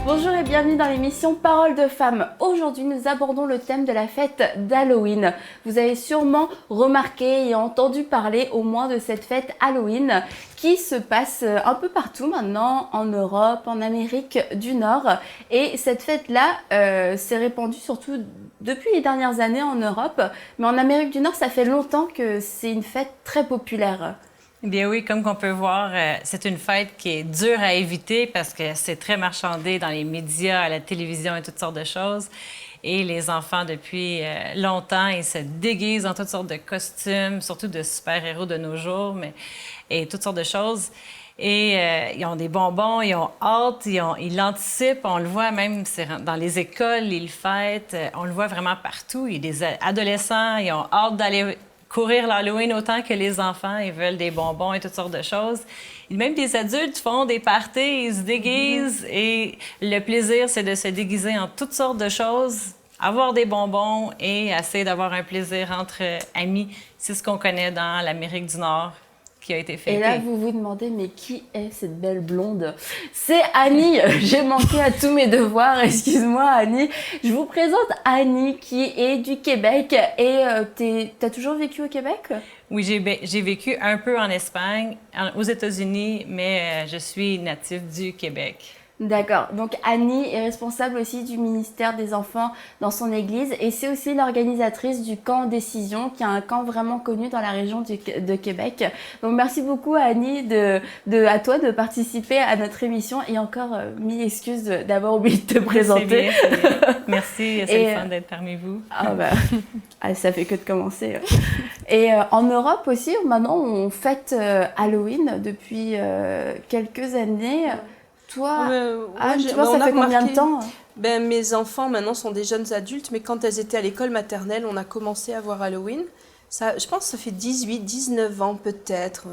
Bonjour et bienvenue dans l'émission Paroles de femmes. Aujourd'hui, nous abordons le thème de la fête d'Halloween. Vous avez sûrement remarqué et entendu parler au moins de cette fête Halloween qui se passe un peu partout maintenant, en Europe, en Amérique du Nord. Et cette fête-là s'est répandue surtout depuis les dernières années en Europe. Mais en Amérique du Nord, ça fait longtemps que c'est une fête très populaire. Eh bien oui, comme qu'on peut voir, c'est une fête qui est dure à éviter parce que c'est très marchandé dans les médias, à la télévision et toutes sortes de choses. Et les enfants, depuis longtemps, ils se déguisent en toutes sortes de costumes, surtout de super-héros de nos jours, et toutes sortes de choses. Et ils ont des bonbons, ils ont hâte, ils l'anticipent. On le voit même dans les écoles, ils le fêtent. On le voit vraiment partout. Il y a des adolescents, ils ont hâte d'aller courir l'Halloween autant que les enfants. Ils veulent des bonbons et toutes sortes de choses. Et même des adultes font des parties, ils se déguisent. Et le plaisir, c'est de se déguiser en toutes sortes de choses, avoir des bonbons et essayer d'avoir un plaisir entre amis. C'est ce qu'on connaît dans l'Amérique du Nord qui a été fêté. Et là, vous vous demandez, mais qui est cette belle blonde? C'est Annie. J'ai manqué à tous mes devoirs. Excuse-moi, Annie. Je vous présente Annie, qui est du Québec. Et t'as toujours vécu au Québec? Oui, j'ai vécu un peu en Espagne, aux États-Unis, mais je suis native du Québec. D'accord. Donc Annie est responsable aussi du ministère des Enfants dans son église et c'est aussi l'organisatrice du camp Décision, qui est un camp vraiment connu dans la région de Québec. Donc merci beaucoup Annie à toi de participer à notre émission et encore mille excuses d'avoir oublié de te présenter. C'est bien. Merci, c'est le fun d'être parmi vous. Ça fait que de commencer. Et en Europe aussi, maintenant on fête Halloween depuis quelques années. Toi, ça fait combien de temps? Mes enfants, maintenant, sont des jeunes adultes, mais quand elles étaient à l'école maternelle, on a commencé à voir Halloween. Ça, je pense que ça fait 18, 19 ans peut-être,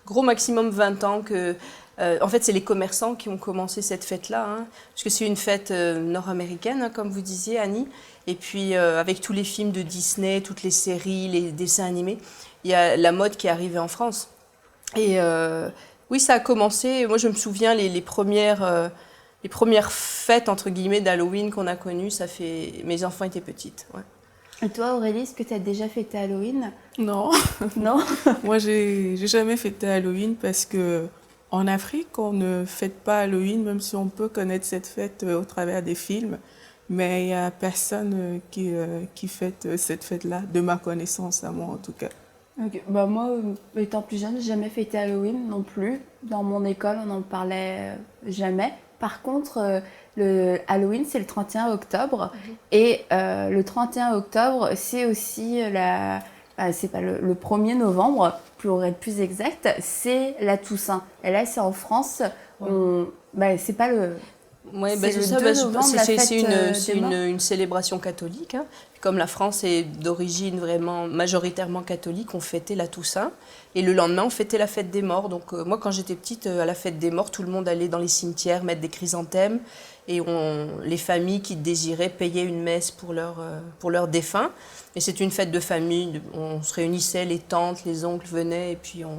gros maximum 20 ans que... en fait, c'est les commerçants qui ont commencé cette fête-là, hein, parce que c'est une fête nord-américaine, hein, comme vous disiez, Annie. Et puis, avec tous les films de Disney, toutes les séries, les dessins animés, il y a la mode qui est arrivée en France. Et... oui, ça a commencé. Moi, je me souviens les premières fêtes, entre guillemets, d'Halloween qu'on a connues. Mes enfants étaient petites. Ouais. Et toi, Aurélie, est-ce que tu as déjà fêté Halloween? Non. Non? Moi, j'ai jamais fêté Halloween parce que en Afrique, on ne fête pas Halloween, même si on peut connaître cette fête au travers des films. Mais il n'y a personne qui fête cette fête-là, de ma connaissance, à moi en tout cas. Okay. Moi, étant plus jeune, j'ai jamais fêté Halloween non plus. Dans mon école, on n'en parlait jamais. Par contre, le Halloween, c'est le 31 octobre. Et le 31 octobre, c'est aussi c'est pas le 1er novembre, pour être plus exact, c'est la Toussaint. Et là, c'est en France. C'est pas le... Oui, c'est une célébration catholique. Hein. Comme la France est d'origine vraiment majoritairement catholique, on fêtait la Toussaint. Et le lendemain, on fêtait la fête des morts. Donc moi, quand j'étais petite, à la fête des morts, tout le monde allait dans les cimetières mettre des chrysanthèmes. Et les familles qui désiraient payaient une messe pour leurs défunts. Et c'était une fête de famille. On se réunissait, les tantes, les oncles venaient et puis on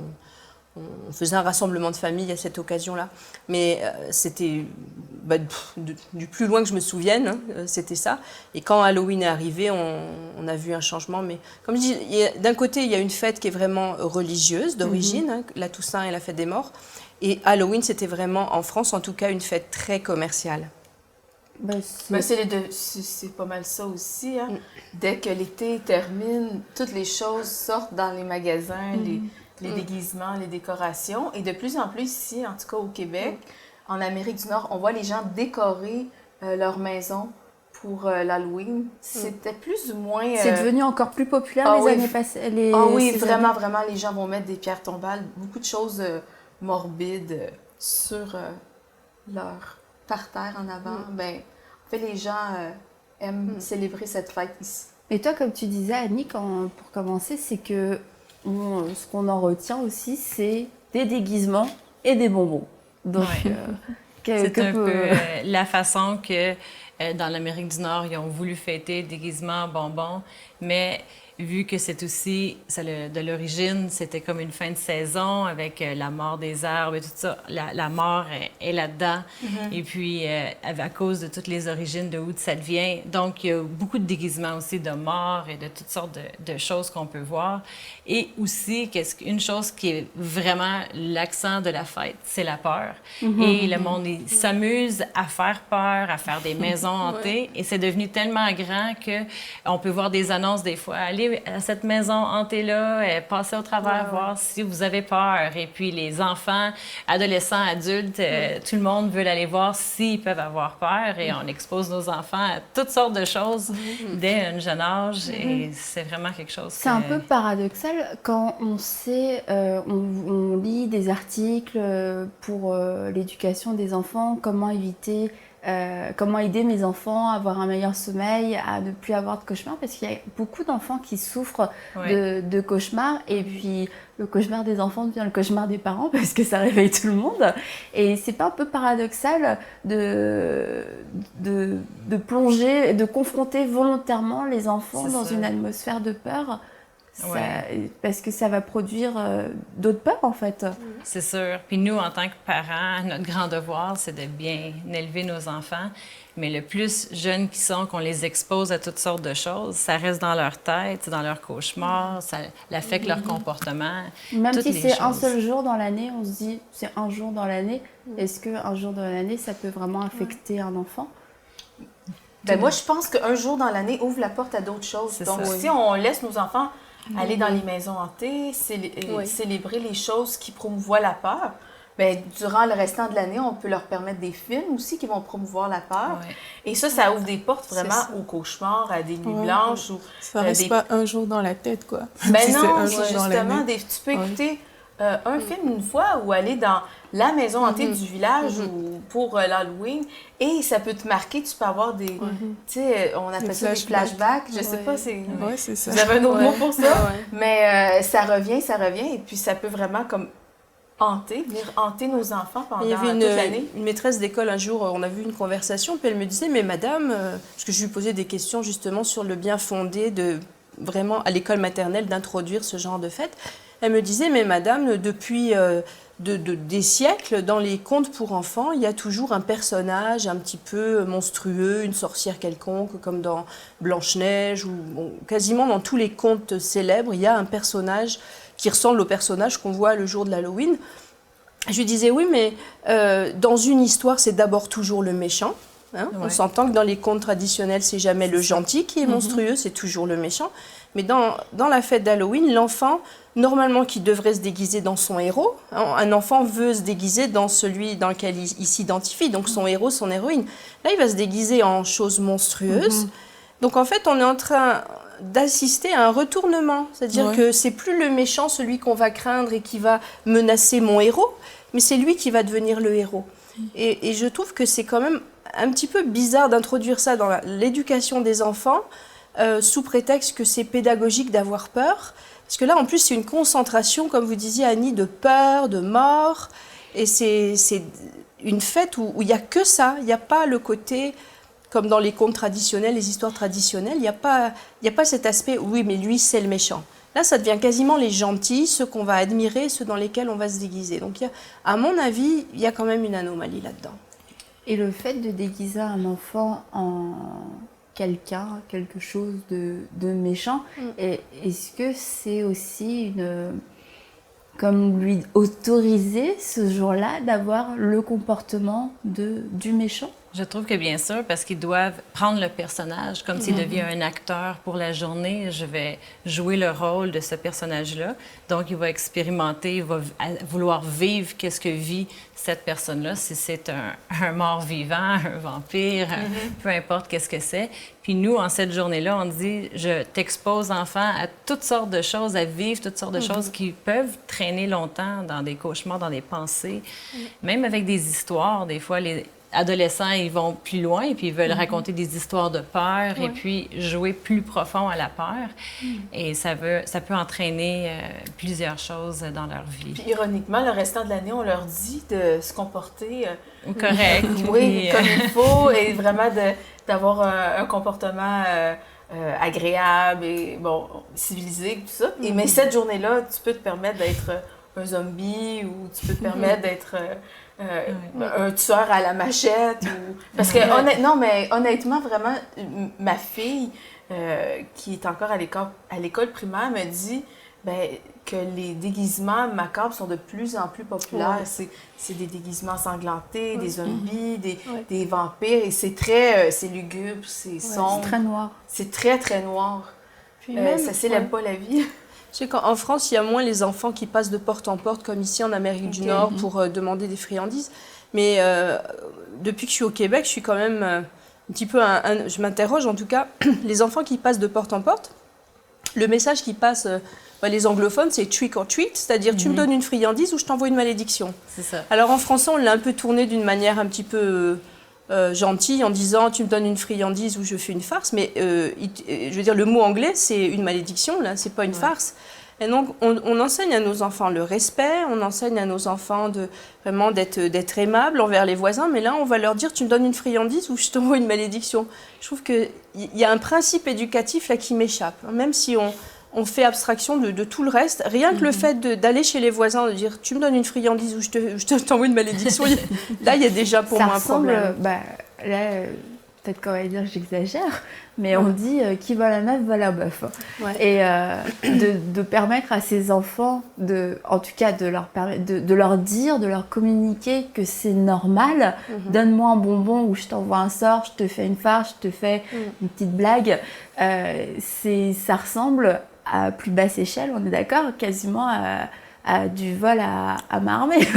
faisait un rassemblement de famille à cette occasion-là. Mais c'était du plus loin que je me souvienne, hein, c'était ça. Et quand Halloween est arrivé, on a vu un changement. Mais comme je dis, d'un côté, il y a une fête qui est vraiment religieuse d'origine, hein, la Toussaint et la fête des morts. Et Halloween, c'était vraiment, en France en tout cas, une fête très commerciale. C'est les deux, c'est pas mal ça aussi. Hein. Dès que l'été termine, toutes les choses sortent dans les magasins, les déguisements, les décorations. Et de plus en plus ici, en tout cas au Québec, en Amérique du Nord, on voit les gens décorer leur maison pour l'Halloween. C'était plus ou moins... C'est devenu encore plus populaire les années passées. Vraiment, vraiment, les gens vont mettre des pierres tombales, beaucoup de choses morbides sur leur parterre en avant. En fait, les gens aiment célébrer cette fête ici. Et toi, comme tu disais, Annie, pour commencer, c'est que ce qu'on en retient aussi, c'est des déguisements et des bonbons. Donc, c'est un peu la façon que dans l'Amérique du Nord, ils ont voulu fêter déguisements, bonbons. Mais vu que c'est aussi, de l'origine, c'était comme une fin de saison avec la mort des arbres et tout ça. La mort est là-dedans. Et puis, à cause de toutes les origines de où ça vient. Donc, il y a beaucoup de déguisements aussi de mort et de toutes sortes de choses qu'on peut voir. Et aussi, une chose qui est vraiment l'accent de la fête, c'est la peur. Et le monde s'amuse à faire peur, à faire des maisons hantées. Et c'est devenu tellement grand qu'on peut voir des annonces des fois. Allez à cette maison hantée-là, passez au travers, voir si vous avez peur. Et puis les enfants, adolescents, adultes, tout le monde veut aller voir s'ils peuvent avoir peur. Et on expose nos enfants à toutes sortes de choses dès un jeune âge. Et c'est vraiment quelque chose C'est un peu paradoxal quand on sait, on lit des articles pour l'éducation des enfants, comment aider mes enfants à avoir un meilleur sommeil, à ne plus avoir de cauchemars, parce qu'il y a beaucoup d'enfants qui souffrent de cauchemars, et puis le cauchemar des enfants devient le cauchemar des parents parce que ça réveille tout le monde. Et c'est pas un peu paradoxal de plonger, de confronter volontairement les enfants dans une atmosphère de peur? Parce que ça va produire d'autres peurs, en fait. C'est sûr. Puis nous, en tant que parents, notre grand devoir, c'est de bien élever nos enfants. Mais le plus jeunes qu'ils sont, qu'on les expose à toutes sortes de choses, ça reste dans leur tête, dans leur cauchemar, ça affecte leur comportement. Même si c'est un seul jour dans l'année, on se dit, c'est un jour dans l'année. Est-ce qu'un jour dans l'année, ça peut vraiment affecter un enfant? Moi, je pense qu'un jour dans l'année ouvre la porte à d'autres choses. Donc, si on laisse nos enfants aller dans les maisons hantées, célébrer les choses qui promouvoient la peur, durant le restant de l'année, on peut leur permettre des films aussi qui vont promouvoir la peur. Et ça ouvre des portes vraiment aux cauchemars, à des nuits blanches. Ou, ça reste pas un jour dans la tête, quoi. Non, justement, tu peux écouter un film une fois ou aller dans la maison hantée du village ou pour l'Halloween, et ça peut te marquer, tu peux avoir des... Tu sais, on appelle ça des flashbacks, je sais pas, c'est ça. Vous avez un autre mot pour ça, mais ça revient, et puis ça peut vraiment comme venir hanter nos enfants pendant toute l'année. Une maîtresse d'école, un jour, on a vu une conversation, puis elle me disait, mais madame, parce que je lui posais des questions justement sur le bien fondé de vraiment, à l'école maternelle, d'introduire ce genre de fête. Elle me disait, mais madame, depuis des siècles, dans les contes pour enfants, il y a toujours un personnage un petit peu monstrueux, une sorcière quelconque, comme dans Blanche-Neige, ou quasiment dans tous les contes célèbres, il y a un personnage qui ressemble au personnage qu'on voit le jour de l'Halloween. Je lui disais, oui, mais dans une histoire, c'est d'abord toujours le méchant. On s'entend que dans les contes traditionnels, c'est jamais le gentil qui est monstrueux, c'est toujours le méchant. Mais dans la fête d'Halloween, l'enfant, normalement, qui devrait se déguiser dans son héros, un enfant veut se déguiser dans celui dans lequel il s'identifie, donc son héros, son héroïne. Là, il va se déguiser en choses monstrueuses. Donc, en fait, on est en train d'assister à un retournement. C'est-à-dire que c'est plus le méchant, celui qu'on va craindre et qui va menacer mon héros, mais c'est lui qui va devenir le héros. Et je trouve que c'est quand même un petit peu bizarre d'introduire ça dans l'éducation des enfants, sous prétexte que c'est pédagogique d'avoir peur. Parce que là, en plus, c'est une concentration, comme vous disiez, Annie, de peur, de mort. Et c'est une fête où il n'y a que ça. Il n'y a pas le côté, comme dans les contes traditionnels, les histoires traditionnelles, il n'y a pas cet aspect, oui, mais lui, c'est le méchant. Là, ça devient quasiment les gentils, ceux qu'on va admirer, ceux dans lesquels on va se déguiser. Donc, à mon avis, il y a quand même une anomalie là-dedans. Et le fait de déguiser un enfant en quelque chose de méchant, est-ce que c'est aussi comme lui autoriser ce jour-là d'avoir le comportement du méchant? Je trouve que bien sûr, parce qu'ils doivent prendre le personnage comme s'il devient un acteur pour la journée. Je vais jouer le rôle de ce personnage-là. Donc, il va expérimenter, il va vouloir vivre qu'est-ce que vit cette personne-là, si c'est un mort-vivant, un vampire, peu importe qu'est-ce que c'est. Puis nous, en cette journée-là, on dit, je t'expose, enfant, à toutes sortes de choses, à vivre toutes sortes de choses qui peuvent traîner longtemps dans des cauchemars, dans des pensées, même avec des histoires. Des fois, les adolescents, ils vont plus loin et puis ils veulent raconter des histoires de peur et puis jouer plus profond à la peur. Et ça peut entraîner plusieurs choses dans leur vie. Puis ironiquement, le restant de l'année, on leur dit de se comporter correct. comme il faut et vraiment d'avoir un comportement agréable et bon, civilisé, tout ça. Et, mais cette journée-là, tu peux te permettre d'être un zombie ou tu peux te permettre d'être un tueur à la machette. Parce que, honnêtement, vraiment, ma fille, qui est encore à l'école primaire, me dit que les déguisements macabres sont de plus en plus populaires. C'est des déguisements ensanglantés, des zombies, des vampires, et c'est lugubre, c'est sombre. C'est très noir. C'est très, très noir. Puis ça célèbre pas la vie. Je sais qu'en France, il y a moins les enfants qui passent de porte en porte, comme ici en Amérique du Nord, pour demander des friandises. Mais depuis que je suis au Québec, je suis quand même un petit peu... je m'interroge, en tout cas, les enfants qui passent de porte en porte, le message qui passe... les anglophones, c'est trick or treat, c'est-à-dire tu me donnes une friandise ou je t'envoie une malédiction. C'est ça. Alors en français, on l'a un peu tourné d'une manière un petit peu gentille en disant tu me donnes une friandise ou je fais une farce, mais je veux dire, le mot anglais, c'est une malédiction, là, c'est pas une farce. Et donc, on enseigne à nos enfants le respect, on enseigne à nos enfants vraiment d'être aimables envers les voisins, mais là, on va leur dire tu me donnes une friandise ou je t'envoie une malédiction. Je trouve qu'il y a un principe éducatif là qui m'échappe, même si on fait abstraction de tout le reste. Rien que le fait d'aller chez les voisins, de dire tu me donnes une friandise ou je t'envoie une malédiction, là il y a déjà pour moi un problème. Là, peut-être qu'on va dire que j'exagère, mais on dit qui va la meuf va la bœuf. Et de permettre à ces enfants, en tout cas de leur dire, de leur communiquer que c'est normal, donne-moi un bonbon ou je t'envoie un sort, je te fais une farce, je te fais une petite blague. Ça ressemble à plus basse échelle, on est d'accord, quasiment à du vol à main armée.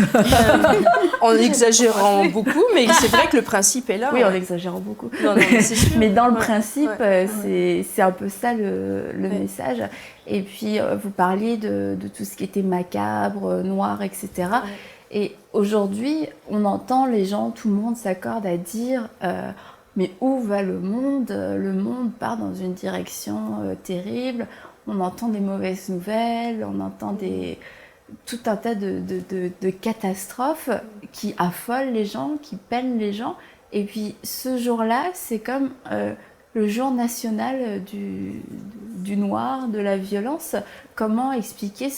En exagérant beaucoup, mais c'est vrai que le principe est là. Oui, en exagérant beaucoup. Non, c'est sûr. Mais dans le principe, c'est un peu ça le message. Et puis, vous parliez de tout ce qui était macabre, noir, etc. Et aujourd'hui, on entend les gens, tout le monde s'accorde à dire mais où va le monde ? Le monde part dans une direction terrible. On entend des mauvaises nouvelles, on entend tout un tas de catastrophes qui affolent les gens, qui peinent les gens. Et puis ce jour-là, c'est comme le jour national du noir, de la violence. Comment expliquer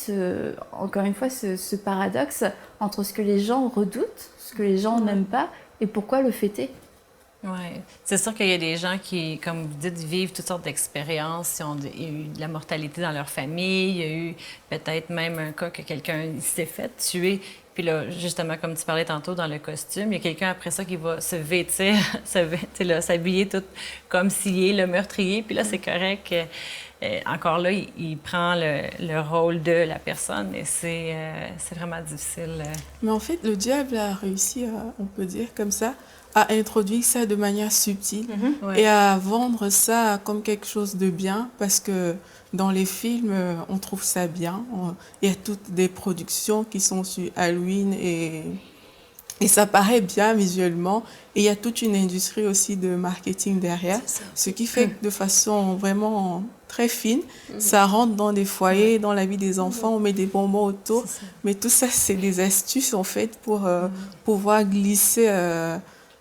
encore une fois ce paradoxe entre ce que les gens redoutent, ce que les gens n'aiment pas, et pourquoi le fêter ? Oui. C'est sûr qu'il y a des gens qui, comme vous dites, vivent toutes sortes d'expériences. Il y a eu de la mortalité dans leur famille. Il y a eu peut-être même un cas que quelqu'un s'est fait tuer. Puis là, justement, comme tu parlais tantôt dans le costume, il y a quelqu'un après ça qui va se vêtir, s'habiller tout comme s'il est le meurtrier. Puis là, c'est correct. Encore là, il prend le rôle de la personne et c'est vraiment difficile. Mais en fait, le diable a réussi, on peut dire comme ça, à introduire ça de manière subtile et à vendre ça comme quelque chose de bien, parce que dans les films, on trouve ça bien. Il y a toutes des productions qui sont sur Halloween et ça paraît bien visuellement. Et il y a toute une industrie aussi de marketing derrière, ce qui fait que de façon vraiment très fine, ça rentre dans des foyers, dans la vie des enfants, on met des bonbons autour. Mais tout ça, c'est des astuces en fait pour pouvoir glisser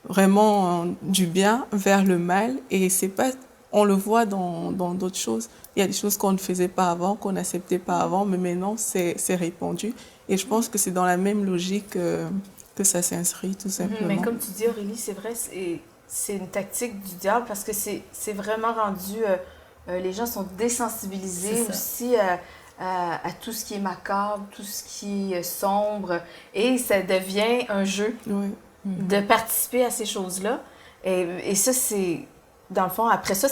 vraiment du bien vers le mal. Et c'est pas, on le voit dans d'autres choses. Il y a des choses qu'on ne faisait pas avant, qu'on n'acceptait pas avant, mais maintenant c'est répandu. Et je pense que c'est dans la même logique que ça s'inscrit, tout simplement. Mais comme tu dis, Aurélie, c'est vrai, c'est une tactique du diable, parce que c'est vraiment rendu... les gens sont désensibilisés aussi à tout ce qui est macabre, tout ce qui est sombre, et ça devient un jeu de participer à ces choses-là. Et ça, c'est... Dans le fond, après ça,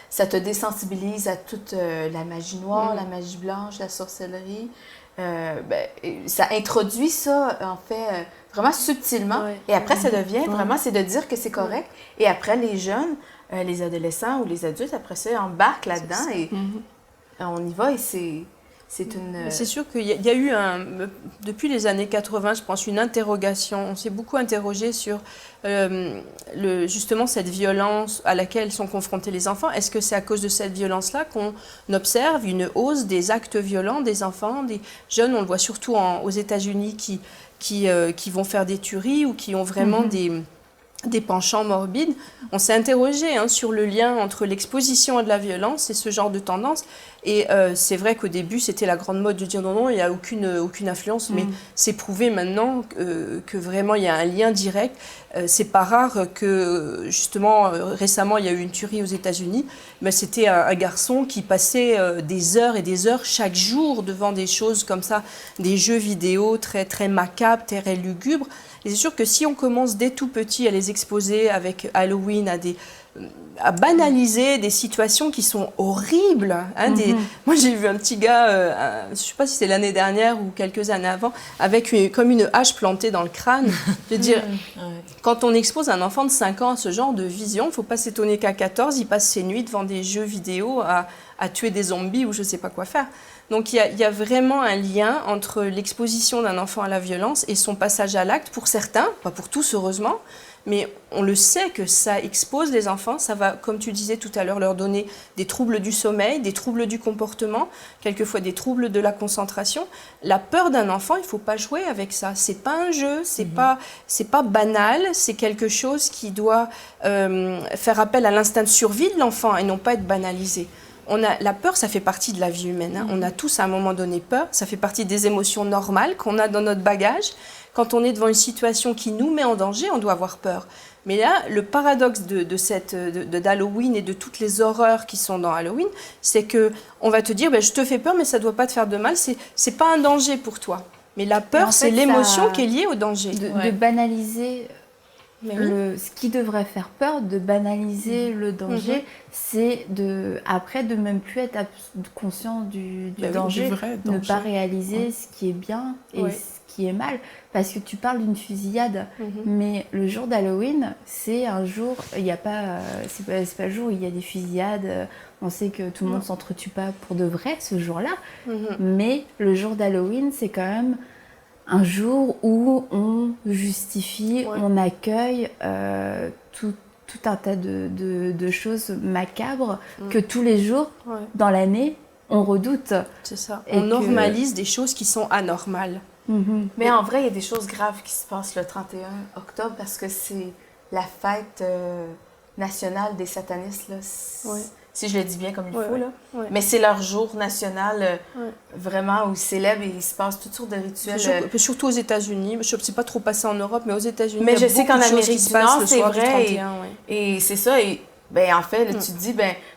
ça te désensibilise à toute la magie noire, la magie blanche, la sorcellerie. Ça introduit ça, en fait, vraiment subtilement. Et après, ça devient vraiment, c'est de dire que c'est correct. Et après, les jeunes, les adolescents ou les adultes, après ça, embarquent là-dedans et on y va et c'est une... C'est sûr qu'il y a eu, depuis les années 80, je pense, une interrogation. On s'est beaucoup interrogé sur justement cette violence à laquelle sont confrontés les enfants. Est-ce que c'est à cause de cette violence-là qu'on observe une hausse des actes violents des enfants, des jeunes? On le voit surtout aux États-Unis qui vont faire des tueries ou qui ont vraiment des penchants morbides. On s'est interrogé sur le lien entre l'exposition à de la violence et ce genre de tendance. Et c'est vrai qu'au début, c'était la grande mode de dire non, il n'y a aucune influence, mais c'est prouvé maintenant que vraiment, il y a un lien direct. C'est pas rare que, justement, récemment, il y a eu une tuerie aux États-Unis, mais c'était un garçon qui passait des heures et des heures chaque jour devant des choses comme ça, des jeux vidéo très, très macabres, très lugubres. Et c'est sûr que si on commence dès tout petit à les exposer avec Halloween, à banaliser des situations qui sont horribles. Moi, j'ai vu un petit gars, je ne sais pas si c'est l'année dernière ou quelques années avant, avec comme une hache plantée dans le crâne. Je veux dire, quand on expose un enfant de 5 ans à ce genre de vision, il ne faut pas s'étonner qu'à 14, il passe ses nuits devant des jeux vidéo à tuer des zombies ou je ne sais pas quoi faire. Donc il y a vraiment un lien entre l'exposition d'un enfant à la violence et son passage à l'acte, pour certains, pas pour tous heureusement, mais on le sait que ça expose les enfants, ça va, comme tu disais tout à l'heure, leur donner des troubles du sommeil, des troubles du comportement, quelquefois des troubles de la concentration. La peur d'un enfant, il ne faut pas jouer avec ça. C'est pas un jeu, c'est pas banal, c'est quelque chose qui doit faire appel à l'instinct de survie de l'enfant et non pas être banalisé. La peur, ça fait partie de la vie humaine. On a tous à un moment donné peur. Ça fait partie des émotions normales qu'on a dans notre bagage. Quand on est devant une situation qui nous met en danger, on doit avoir peur. Mais là, le paradoxe d'Halloween et de toutes les horreurs qui sont dans Halloween, c'est qu'on va te dire, je te fais peur, mais ça ne doit pas te faire de mal. C'est pas un danger pour toi. Mais la peur, c'est l'émotion qui est liée au danger. De banaliser... ce qui devrait faire peur, de banaliser le danger, c'est après de même plus être conscient du danger, ne pas réaliser ce qui est bien et ce qui est mal. Parce que tu parles d'une fusillade, mais le jour d'Halloween, c'est un jour, c'est pas le jour où il y a des fusillades, on sait que tout le monde s'entretue pas pour de vrai ce jour-là, mais le jour d'Halloween, c'est quand même un jour où on justifie, on accueille tout un tas de choses macabres que tous les jours dans l'année, on redoute. C'est ça. On normalise des choses qui sont anormales. Mais en vrai, il y a des choses graves qui se passent le 31 octobre parce que c'est la fête nationale des satanistes. Là. Si je le dis bien comme il faut. Là. Mais c'est leur jour national vraiment où ils célèbrent et il se passe toutes sortes de rituels. Surtout aux États-Unis. Je ne sais pas trop passer en Europe, mais aux États-Unis, mais il y a je sais qu'en Amérique du Nord, c'est vrai. 31, et c'est ça. Et en fait, là, tu te dis,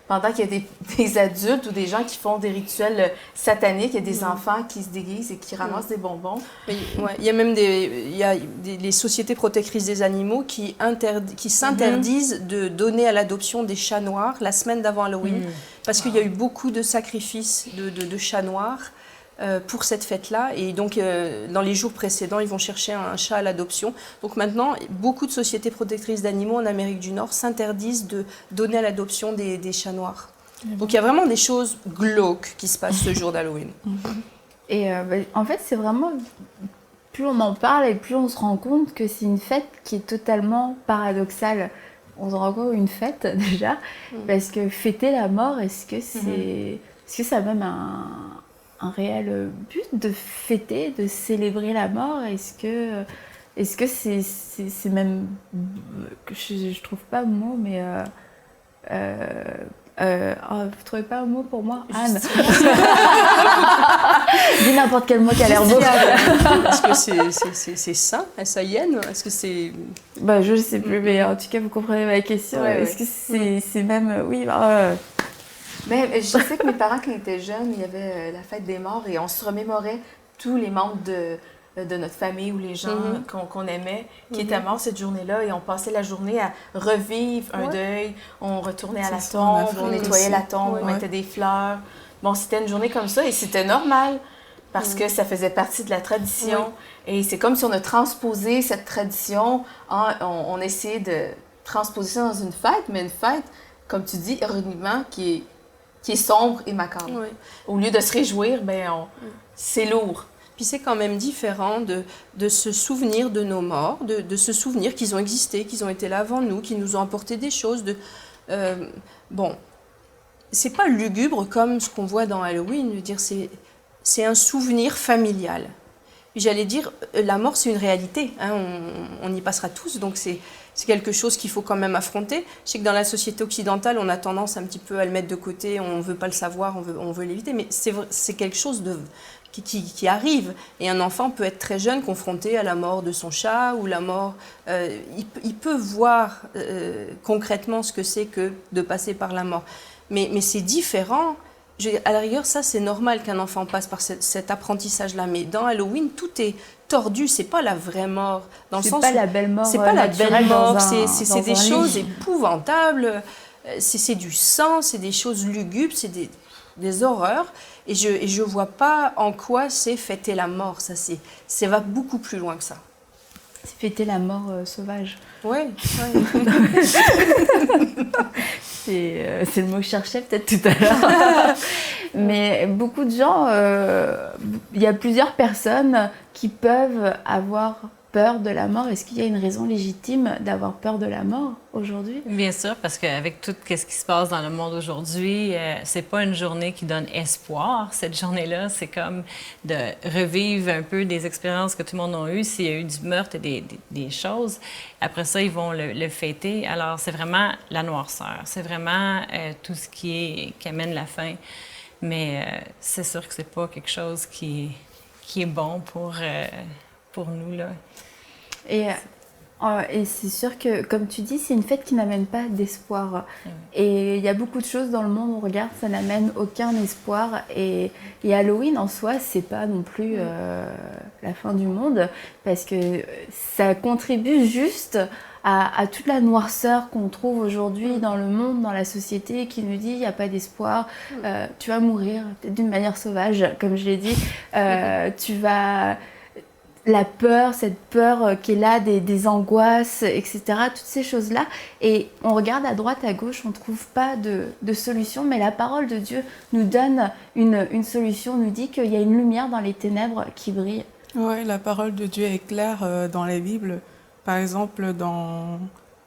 pendant qu'il y a des adultes ou des gens qui font des rituels sataniques, il y a des enfants qui se déguisent et qui ramassent des bonbons. Il y a même les sociétés protectrices des animaux qui s'interdisent de donner à l'adoption des chats noirs la semaine d'avant Halloween, parce qu'il y a eu beaucoup de sacrifices de chats noirs pour cette fête-là. Et donc, dans les jours précédents, ils vont chercher un chat à l'adoption. Donc maintenant, beaucoup de sociétés protectrices d'animaux en Amérique du Nord s'interdisent de donner à l'adoption des chats noirs. Donc il y a vraiment des choses glauques qui se passent ce jour d'Halloween. Et en fait, c'est vraiment... Plus on en parle et plus on se rend compte que c'est une fête qui est totalement paradoxale. On se rend compte une fête, déjà, parce que fêter la mort, est-ce que ça a même un réel but de fêter, de célébrer la mort? Est-ce que c'est même... Je trouve pas le mot, mais... vous trouvez pas un mot pour moi, Anne? Dis n'importe quel mot qui a l'air beau. Est-ce que c'est sain, S-A-I-N? Est-ce que c'est... Je sais plus, mais en tout cas, vous comprenez ma question. Est-ce que c'est même... Oui, Mais je sais que mes parents, quand ils étaient jeunes, il y avait la fête des morts et on se remémorait tous les membres de notre famille ou les gens qu'on aimait qui étaient morts cette journée-là et on passait la journée à revivre un deuil. On retournait à la tombe, on nettoyait la tombe, on mettait des fleurs. Bon, c'était une journée comme ça et c'était normal parce que ça faisait partie de la tradition. Et c'est comme si on a transposé cette tradition, on essayait de transposer ça dans une fête, mais une fête, comme tu dis, ironiquement, qui est sombre et macabre. Au lieu de se réjouir, c'est lourd. Puis c'est quand même différent de se souvenir de nos morts, de se souvenir qu'ils ont existé, qu'ils ont été là avant nous, qu'ils nous ont apporté des choses. C'est pas lugubre comme ce qu'on voit dans Halloween. Je veux dire, c'est un souvenir familial. J'allais dire, la mort, c'est une réalité. On y passera tous, donc c'est quelque chose qu'il faut quand même affronter. Je sais que dans la société occidentale, on a tendance un petit peu à le mettre de côté, on ne veut pas le savoir, on veut l'éviter, mais c'est quelque chose qui arrive. Et un enfant peut être très jeune, confronté à la mort de son chat ou la mort... il peut voir concrètement ce que c'est que de passer par la mort. Mais c'est différent. À la rigueur, ça, c'est normal qu'un enfant passe par cet apprentissage-là. Mais dans Halloween, tout est tordu. C'est pas la vraie mort. C'est pas la belle mort. C'est pas la belle mort. C'est des choses lit. épouvantables. C'est du sang, c'est des choses lugubres, c'est des horreurs. Et je vois pas en quoi c'est fêter la mort. Ça va beaucoup plus loin que ça. C'est fêter la mort sauvage. Oui. C'est le mot que je cherchais peut-être tout à l'heure. Mais beaucoup de gens, il y a plusieurs personnes qui peuvent avoir peur de la mort. Est-ce qu'il y a une raison légitime d'avoir peur de la mort aujourd'hui? Bien sûr, parce qu'avec tout ce qui se passe dans le monde aujourd'hui, c'est pas une journée qui donne espoir. Cette journée-là, c'est comme de revivre un peu des expériences que tout le monde a eues. S'il y a eu du meurtre et des choses, après ça, ils vont le fêter. Alors, c'est vraiment la noirceur. C'est vraiment tout ce qui amène la fin. Mais c'est sûr que c'est pas quelque chose qui est bon pour nous, là. Et c'est sûr que, comme tu dis, c'est une fête qui n'amène pas d'espoir. Et il y a beaucoup de choses dans le monde où on regarde, ça n'amène aucun espoir. Et Halloween, en soi, c'est pas non plus la fin du monde, parce que ça contribue juste à toute la noirceur qu'on trouve aujourd'hui dans le monde, dans la société, qui nous dit il n'y a pas d'espoir, tu vas mourir, peut-être d'une manière sauvage, comme je l'ai dit, la peur, cette peur qui est là, des angoisses, etc., toutes ces choses-là. Et on regarde à droite, à gauche, on ne trouve pas de solution, mais la parole de Dieu nous donne une solution, nous dit qu'il y a une lumière dans les ténèbres qui brille. Oui, la parole de Dieu est claire dans la Bible. Par exemple, dans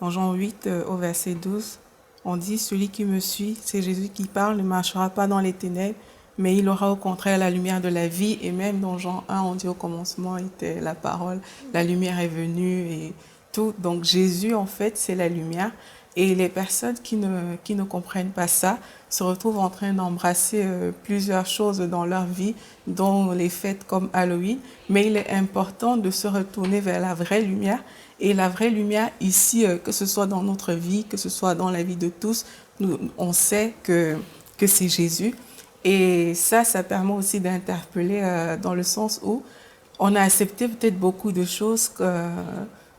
Jean 8, au verset 12, on dit « Celui qui me suit, c'est Jésus qui parle, ne marchera pas dans les ténèbres, mais il aura au contraire la lumière de la vie. » Et même dans Jean 1, on dit au commencement était la parole, la lumière est venue et tout. Donc Jésus, en fait, c'est la lumière. Et les personnes qui ne comprennent pas ça se retrouvent en train d'embrasser plusieurs choses dans leur vie, dont les fêtes comme Halloween. Mais il est important de se retourner vers la vraie lumière. Et la vraie lumière ici, que ce soit dans notre vie, que ce soit dans la vie de tous, on sait que c'est Jésus. Et ça permet aussi d'interpeller dans le sens où on a accepté peut-être beaucoup de choses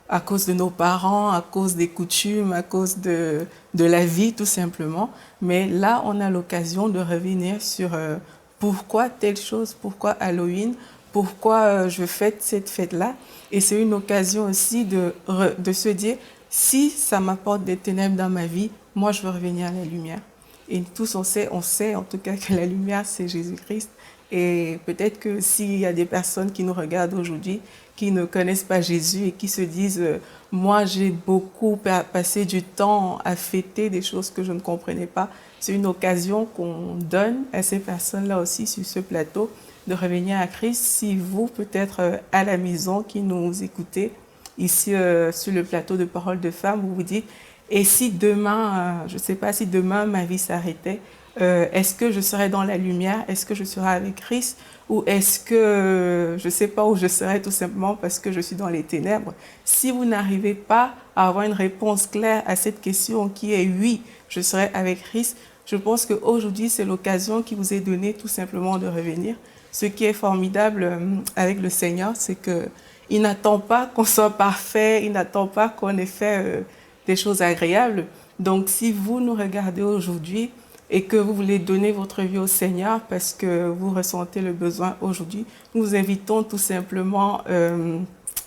à cause de nos parents, à cause des coutumes, à cause de la vie tout simplement. Mais là, on a l'occasion de revenir sur pourquoi telle chose, pourquoi Halloween, pourquoi je fête cette fête-là. Et c'est une occasion aussi de se dire, si ça m'apporte des ténèbres dans ma vie, moi je veux revenir à la lumière. Et tous on sait en tout cas que la lumière c'est Jésus-Christ. Et peut-être que s'il y a des personnes qui nous regardent aujourd'hui, qui ne connaissent pas Jésus et qui se disent « Moi, j'ai beaucoup passé du temps à fêter des choses que je ne comprenais pas », c'est une occasion qu'on donne à ces personnes-là aussi sur ce plateau de revenir à Christ. Si vous, peut-être à la maison, qui nous écoutez, ici sur le plateau de Paroles de Femmes, vous vous dites « Et si demain, je ne sais pas, si demain ma vie s'arrêtait, est-ce que je serais dans la lumière? Est-ce que je serais avec Christ? Ou est-ce que je ne sais pas où je serais tout simplement parce que je suis dans les ténèbres? » Si vous n'arrivez pas à avoir une réponse claire à cette question qui est « oui, je serai avec Christ », je pense qu'aujourd'hui, c'est l'occasion qui vous est donnée tout simplement de revenir. Ce qui est formidable avec le Seigneur, c'est qu'il n'attend pas qu'on soit parfait, il n'attend pas qu'on ait fait des choses agréables. Donc, si vous nous regardez aujourd'hui, et que vous voulez donner votre vie au Seigneur parce que vous ressentez le besoin aujourd'hui, nous vous invitons tout simplement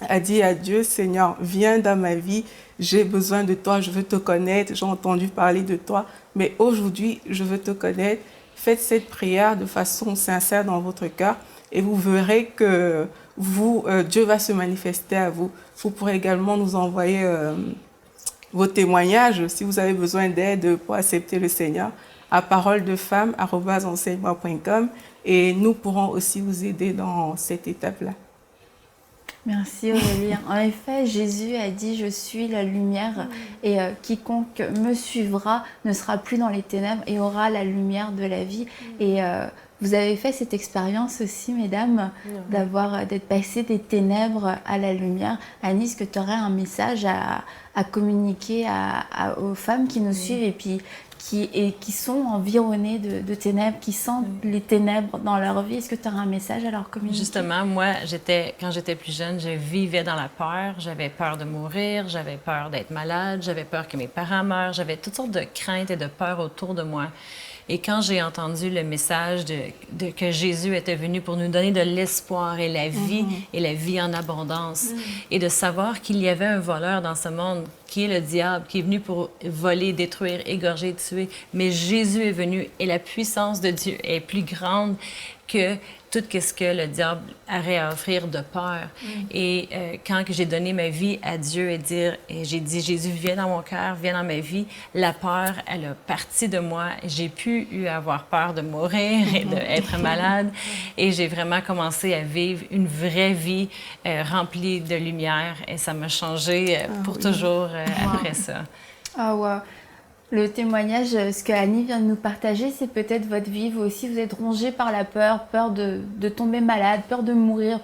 à dire à Dieu, Seigneur, viens dans ma vie, j'ai besoin de toi, je veux te connaître, j'ai entendu parler de toi, mais aujourd'hui, je veux te connaître. Faites cette prière de façon sincère dans votre cœur et vous verrez que Dieu va se manifester à vous. Vous pourrez également nous envoyer vos témoignages si vous avez besoin d'aide pour accepter le Seigneur à paroledefemme@enseignement.com et nous pourrons aussi vous aider dans cette étape-là. Merci Aurélie. En effet, Jésus a dit « Je suis la lumière et quiconque me suivra ne sera plus dans les ténèbres et aura la lumière de la vie. » Et vous avez fait cette expérience aussi, mesdames, d'être passé des ténèbres à la lumière. Annie, est-ce que tu aurais un message à communiquer aux femmes qui nous suivent et puis qui sont environnées de ténèbres, qui sentent les ténèbres dans leur vie? Est-ce que tu aurais un message à leur communiquer? Justement, moi, quand j'étais plus jeune, je vivais dans la peur. J'avais peur de mourir, j'avais peur d'être malade, j'avais peur que mes parents meurent, j'avais toutes sortes de craintes et de peurs autour de moi. Et quand j'ai entendu le message que Jésus était venu pour nous donner de l'espoir et la vie en abondance, et de savoir qu'il y avait un voleur dans ce monde qui est le diable, qui est venu pour voler, détruire, égorger, tuer, mais Jésus est venu et la puissance de Dieu est plus grande que tout ce que le diable aurait à offrir de peur. Et quand j'ai donné ma vie à Dieu et j'ai dit, Jésus, viens dans mon cœur, viens dans ma vie, la peur, elle a parti de moi. J'ai pu avoir peur de mourir et d'être malade. Et j'ai vraiment commencé à vivre une vraie vie remplie de lumière. Et ça m'a changé pour toujours après ça. Ah ouais. Le témoignage, ce que Annie vient de nous partager, c'est peut-être votre vie. Vous aussi, vous êtes rongé par la peur de tomber malade, peur de mourir,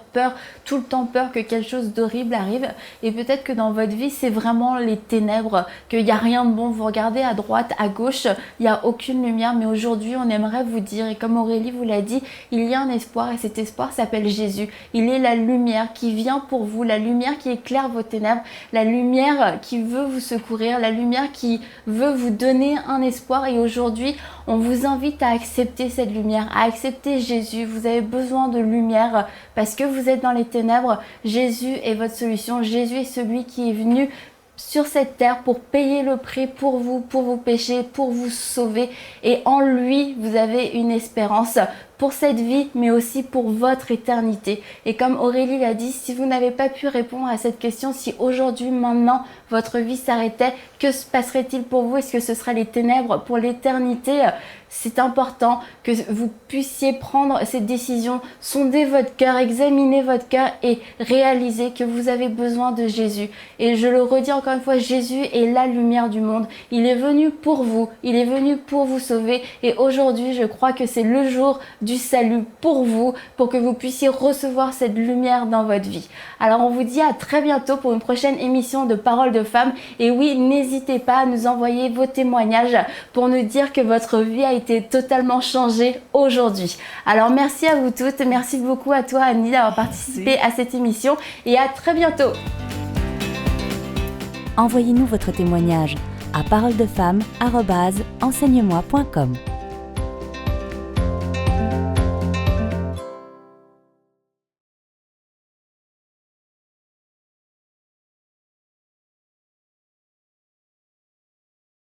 tout le temps peur que quelque chose d'horrible arrive. Et peut-être que dans votre vie, c'est vraiment les ténèbres, qu'il n'y a rien de bon. Vous regardez à droite, à gauche, il n'y a aucune lumière. Mais aujourd'hui, on aimerait vous dire, et comme Aurélie vous l'a dit, il y a un espoir et cet espoir s'appelle Jésus. Il est la lumière qui vient pour vous, la lumière qui éclaire vos ténèbres, la lumière qui veut vous secourir, la lumière qui veut vous donner un espoir. Et aujourd'hui, on vous invite à accepter cette lumière, à accepter Jésus. Vous avez besoin de lumière parce que vous êtes dans les ténèbres. Jésus est votre solution. Jésus est celui qui est venu sur cette terre pour payer le prix pour vos péchés, pour vous sauver. Et en lui, vous avez une espérance pour cette vie, mais aussi pour votre éternité. Et comme Aurélie l'a dit, si vous n'avez pas pu répondre à cette question, si aujourd'hui, maintenant, votre vie s'arrêtait, que se passerait-il pour vous? Est-ce que ce sera les ténèbres pour l'éternité? C'est important que vous puissiez prendre cette décision, sonder votre cœur, examiner votre cœur et réaliser que vous avez besoin de Jésus. Et je le redis encore une fois, Jésus est la lumière du monde. Il est venu pour vous, il est venu pour vous sauver. Et aujourd'hui, je crois que c'est le jour du salut pour vous, pour que vous puissiez recevoir cette lumière dans votre vie. Alors on vous dit à très bientôt pour une prochaine émission de Paroles de Femmes. Et oui, n'hésitez pas à nous envoyer vos témoignages pour nous dire que votre vie a été totalement changée aujourd'hui. Alors merci à vous toutes, merci beaucoup à toi Annie d'avoir participé à cette émission et à très bientôt. Envoyez-nous votre témoignage à paroledefemmes@enseigne-moi.com.